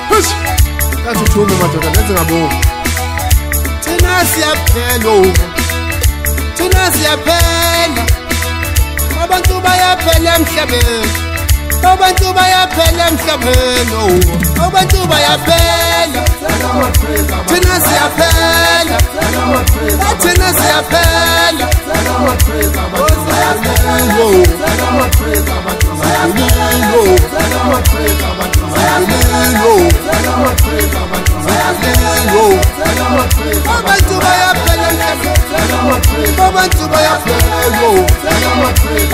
Push. Kathi thuma madoda lenze ngabonga. Thina siyaphela. Thina siyaphela. Abantu bayaphela emhlabeni. Abantu bayaphela emhlabeni. Abantu bayaphela. Thina siyaphela. Thina siyaphela. Abantu bayaphela. Abantu bayaphela.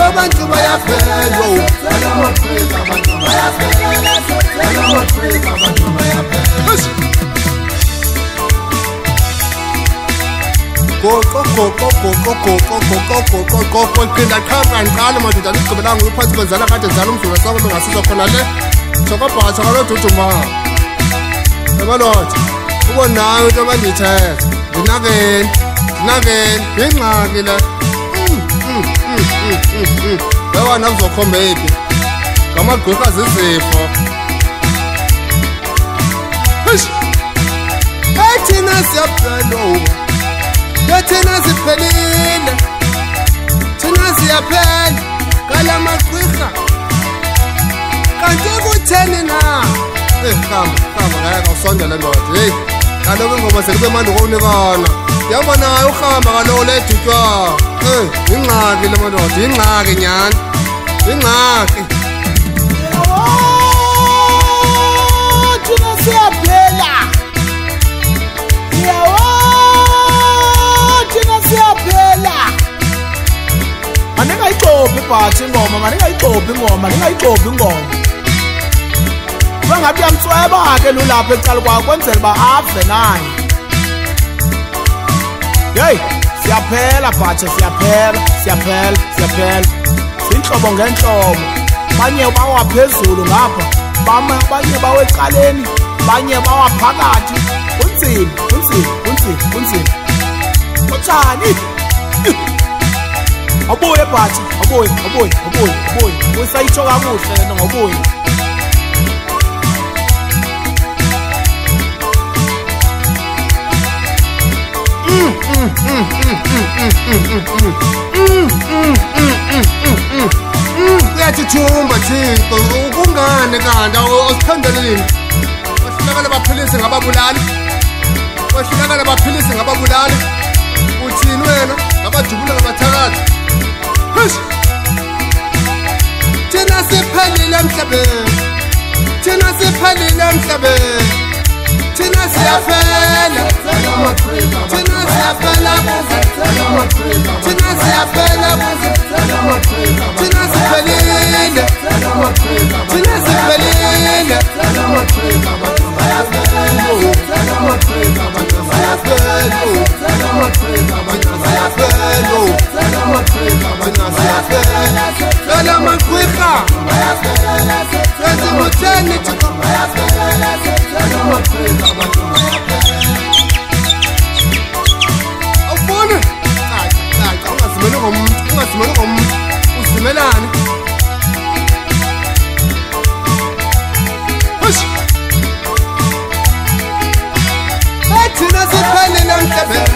Abantu bayaphela. Go qinda qhamba ngiqala madoda ligqibelanga uphansi kwenzala kade njalo umdlula sako bengasizwa khona le sokabhatsha kaloduduma ebalotha ubonayo into abandithetha ndinakeni yingxaki le bewana kuzokhomba ephi ngamagqwirha zizifo thina siyaphela thina siphelile thina siyaphela kala magqwirha kanti kutheni na hamba ngeke usondele ndoda heyi kaloku ingoma sekube mandi kowunikana yaba nayo uhamba kaloku le dutywa yingxaki le madoda yingxaki nyani yingxaki thina siyaphela thina siyaphela maningayixophi ibhathi ingoma maningayixophi ingoma bangathi uyamtsweba ke lulapha ecala kwakho kwenzela uba afe naye yeyi siyaphela bhatsha siyaphela ziintlobo ngeentlobo banye bawaphezulu ngapha banye bawecaleni banye bawaphakathi kunzima utshani abuye bhatsha abuye usayitsho kakuhle lento ngobuye Kuyathithumba Thixo ukungane kanti awusiphendelelini wahlulakala baphilise ngababulali uthini wena ngabajubula ngabathakathi thina siphelile emhlabeni thina siyaphela thina siyaphela thina siphelile thina siyaphela kala magqwirha ezimotheni awufuni ungazimeli ngomuntu uzimelani thina siphelile emhlabeni